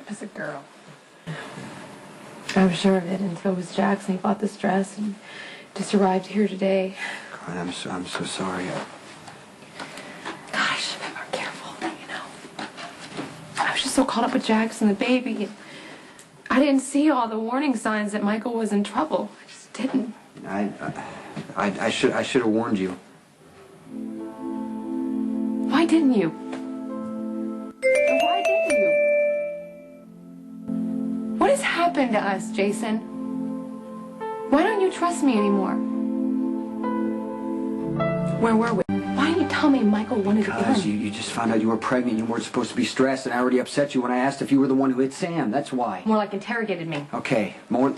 As a girl. I was sure of it until it was Jackson. He bought this dress and just arrived here today. God, I'm so sorry. Gosh, I'm more careful, you know. I was just so caught up with Jackson, the baby. I didn't see all the warning signs that Michael was in trouble. I just didn't. I should have warned you. Why didn't you? Why didn't you? What has happened to us, Jason? Why don't you trust me anymore? Where were we? Why didn't you tell me Michael wanted to get Because him? you just found out you were pregnant. You weren't supposed to be stressed, and I already upset you when I asked if you were the one who hit Sam. That's why. More like interrogated me. Okay, more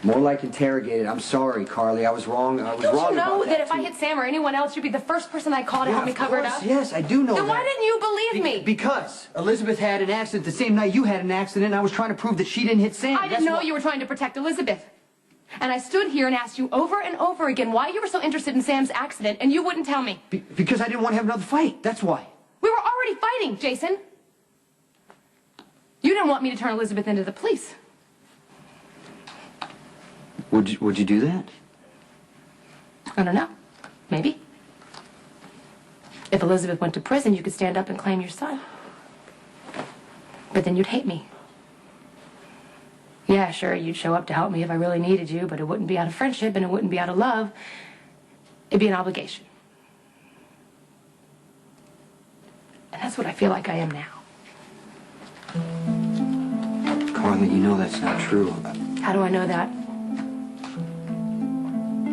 like interrogated. I'm sorry, Carly. I was wrong. Don't you know that if I hit Sam or anyone else, you'd be the first person I'd call to help me cover it up? Yes, I do know that. Then why didn't you believe me? Because Elizabeth had an accident the same night you had an accident, and I was trying to prove that she didn't hit Sam. I didn't know you were trying to protect Elizabeth. And I stood here and asked you over and over again why you were so interested in Sam's accident, and you wouldn't tell me. Because I didn't want to have another fight. That's why. We were already fighting, Jason. You didn't want me to turn Elizabeth into the police. Would you do that? I don't know. Maybe. If Elizabeth went to prison, you could stand up and claim your son. But then you'd hate me. Yeah, sure, you'd show up to help me if I really needed you, but it wouldn't be out of friendship and it wouldn't be out of love. It'd be an obligation. And that's what I feel like I am now. Carly, you know that's not true. How do I know that?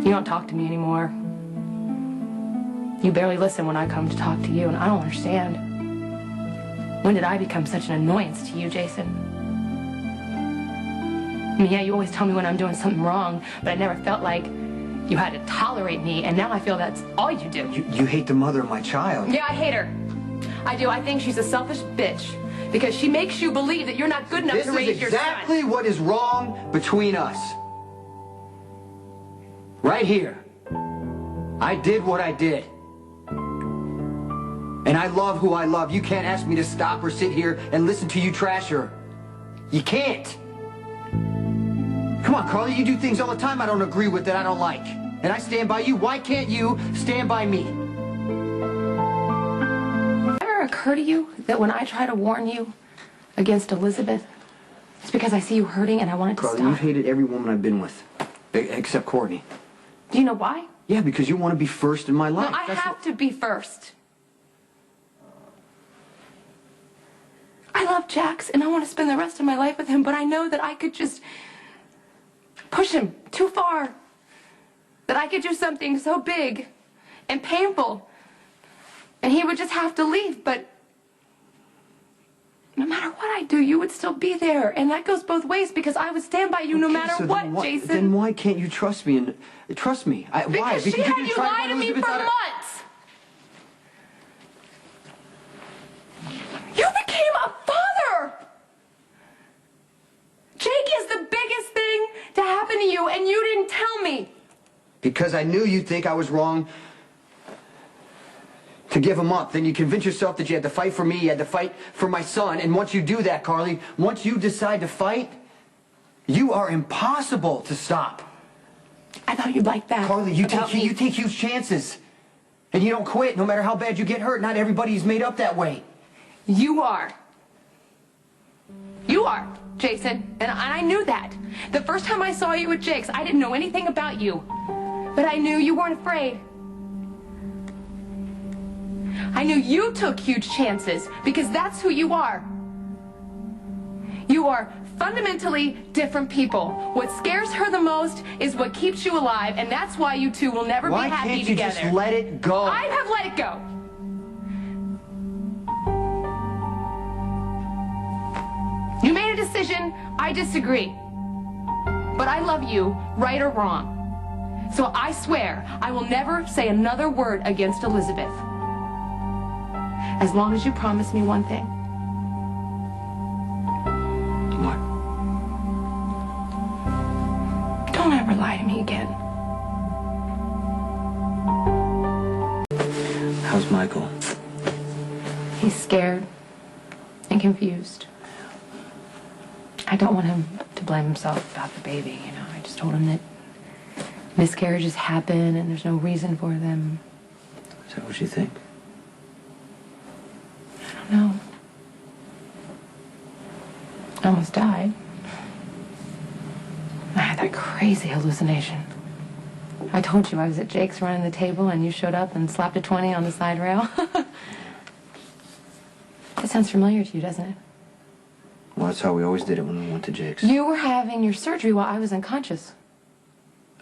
You don't talk to me anymore. You barely listen when I come to talk to you, and I don't understand. When did I become such an annoyance to you, Jason? I mean, yeah, you always tell me when I'm doing something wrong, but I never felt like you had to tolerate me, and now I feel that's all you do. You hate the mother of my child. Yeah, I hate her. I do. I think she's a selfish bitch because she makes you believe that you're not good enough to raise your son. This is exactly what is wrong between us. Right here. I did what I did. And I love who I love. You can't ask me to stop or sit here and listen to you trash her. You can't. Come on, Carly, you do things all the time I don't agree with that I don't like. And I stand by you. Why can't you stand by me? Ever occur to you that when I try to warn you against Elizabeth, it's because I see you hurting and I want it to Carly, stop? you've hated every woman I've been with. Except Courtney. Do you know why? Yeah, because you want to be first in my life. No, I have to be first. I love Jax, and I want to spend the rest of my life with him, but I know that I could just push him too far. That I could do something so big and painful, and he would just have to leave, but no matter what I do, you would still be there, and that goes both ways because I would stand by you no matter what, Jason. Then why can't you trust me and trust me? Why? Because she had you lie to me for months. You became a father. Jake is the biggest thing to happen to you, and you didn't tell me. Because I knew you'd think I was wrong to give him up. Then you convince yourself that you had to fight for me, you had to fight for my son. And once you do that, Carly, once you decide to fight, you are impossible to stop. I thought you'd like that. Carly, you take huge chances. And you don't quit no matter how bad you get hurt. Not everybody's made up that way. You are. You are, Jason. And I knew that. The first time I saw you at Jake's, I didn't know anything about you. But I knew you weren't afraid. I knew you took huge chances because that's who you are. You are fundamentally different people. What scares her the most is what keeps you alive, and that's why you two will never be happy together. Why can't you just let it go? I have let it go. You made a decision. I disagree. But I love you, right or wrong. So I swear I will never say another word against Elizabeth. As long as you promise me one thing. What? Don't ever lie to me again. How's Michael? He's scared and confused. I don't want him to blame himself about the baby, you know. I just told him that miscarriages happen and there's no reason for them. Is that what you think? I don't know. I almost died. I had that crazy hallucination. I told you I was at Jake's running the table and you showed up and slapped a 20 on the side rail. That sounds familiar to you, doesn't it? Well, that's how we always did it when we went to Jake's. You were having your surgery while I was unconscious.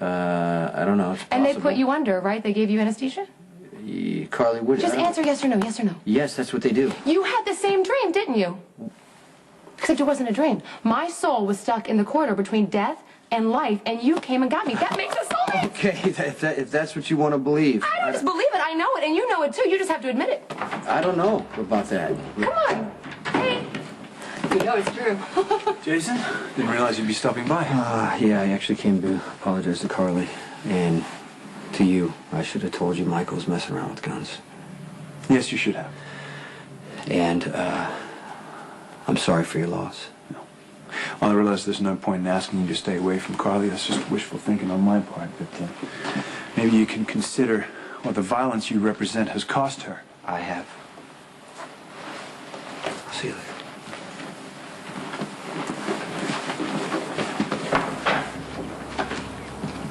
I don't know. It's And they possible. put you under, right? They gave you anesthesia? Carly, would Just answer yes or no, yes or no. Yes, that's what they do. You had the same dream, didn't you? Except it wasn't a dream. My soul was stuck in the corridor between death and life, and you came and got me. That makes us soulmates. Okay, if that's what you want to believe. I don't just believe it. I know it, and you know it too. You just have to admit it. I don't know about that. Come on. Hey. You know it's true. Jason, didn't realize you'd be stopping by. Yeah, I actually came to apologize to Carly. And to you. I should have told you Michael was messing around with guns. Yes, you should have. And, I'm sorry for your loss. No. Well, I realize there's no point in asking you to stay away from Carly. That's just wishful thinking on my part. But maybe you can consider what the violence you represent has cost her. I have. I'll see you later.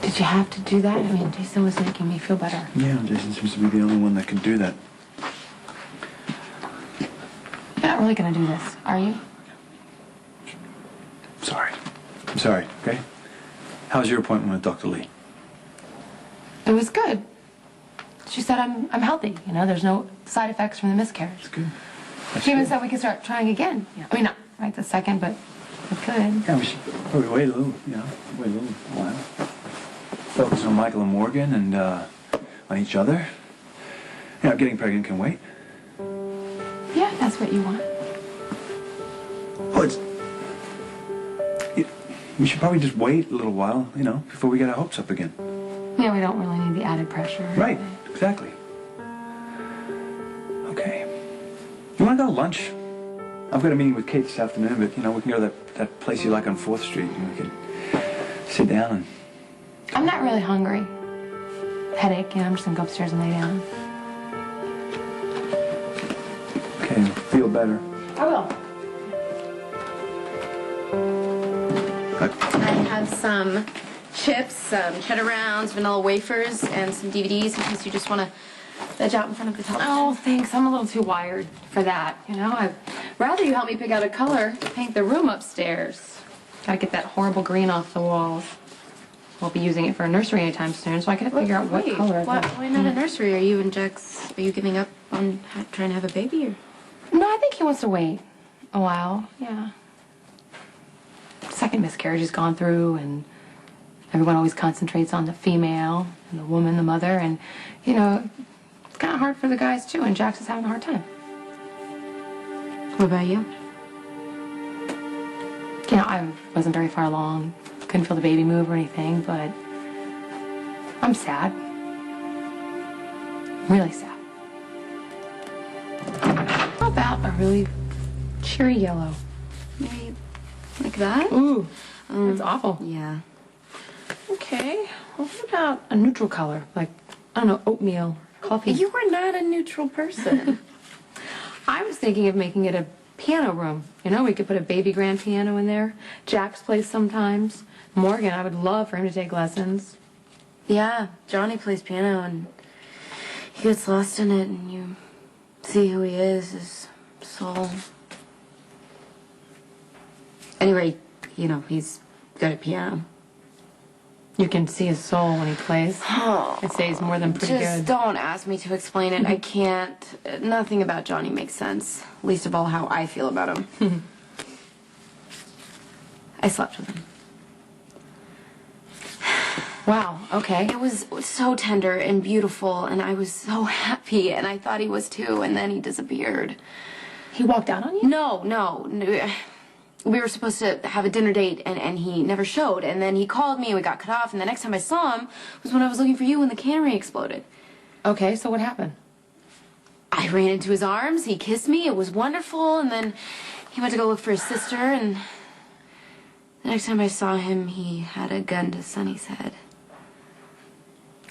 Did you have to do that? I mean, Jason was making me feel better. Yeah, Jason seems to be the only one that can do that. You're not really gonna do this, are you? Sorry. I'm sorry, okay? How's your appointment with Dr. Lee? It was good. She said I'm healthy, you know, there's no side effects from the miscarriage. That's good. That's She even good. said we could start trying again. Yeah. I mean, not right this second, but we could. Yeah, we should probably wait a little, wait a little while. Focus on Michael and Morgan and, on each other. You know, getting pregnant can wait. Yeah, if that's what you want. Well, we should probably just wait a little while, before we get our hopes up again. Yeah, we don't really need the added pressure. Right, exactly. Okay. You want to go to lunch? I've got a meeting with Kate this afternoon, but, we can go to that place you like on 4th Street, and we can sit down and... I'm not really hungry. Headache, I'm just gonna go upstairs and lay down. Okay, feel better. I will. I have some chips, some cheddar rounds, vanilla wafers, and some DVDs in case you just want to veg out in front of the television. Oh, thanks. I'm a little too wired for that, I'd rather you help me pick out a color to paint the room upstairs. Gotta get that horrible green off the walls. Won't be using it for a nursery anytime soon, so I gotta figure out what color. Why not a nursery? Are you and Jax, are you giving up on trying to have a baby? Or? No, I think he wants to wait a while, yeah. Second miscarriage has gone through, and everyone always concentrates on the female and the woman, the mother, and, it's kind of hard for the guys, too, and Jax is having a hard time. What about you? I wasn't very far along. Couldn't feel the baby move or anything, but I'm sad. Really sad. How about a really cheery yellow? Maybe like that? Ooh, that's awful. Yeah. Okay, well, what about a neutral color? Like, I don't know, oatmeal, coffee. You are not a neutral person. I was thinking of making it a piano room. We could put a baby grand piano in there. Jax plays sometimes. Morgan, I would love for him to take lessons. Yeah, Johnny plays piano and he gets lost in it and you see who he is, his soul. Anyway, he's good at piano. You can see his soul when he plays. I'd say he's more than pretty Just good. don't ask me to explain it. I can't. Nothing about Johnny makes sense. Least of all how I feel about him. I slept with him. Wow, okay. It was so tender and beautiful, and I was so happy, and I thought he was too, and then he disappeared. He walked out on you? No. We were supposed to have a dinner date, and he never showed, and then he called me, and we got cut off, and the next time I saw him was when I was looking for you when the cannery exploded. Okay, so what happened? I ran into his arms, he kissed me, it was wonderful, and then he went to go look for his sister, and The next time I saw him, he had a gun to Sonny's head.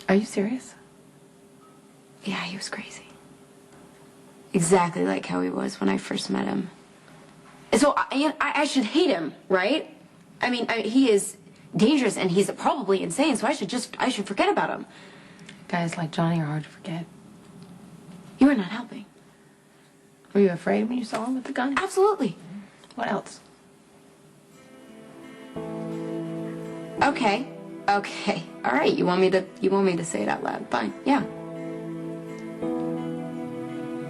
Are you serious? Yeah, he was crazy. Exactly like how he was when I first met him. So I should hate him, right? I mean, he is dangerous and he's probably insane, so I should forget about him. Guys like Johnny are hard to forget. You were not helping. Were you afraid when you saw him with the gun? Absolutely. What else? Okay. Okay. All right. You want me to say it out loud? Fine. Yeah.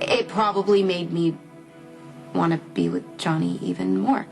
It probably made me want to be with Johnny even more.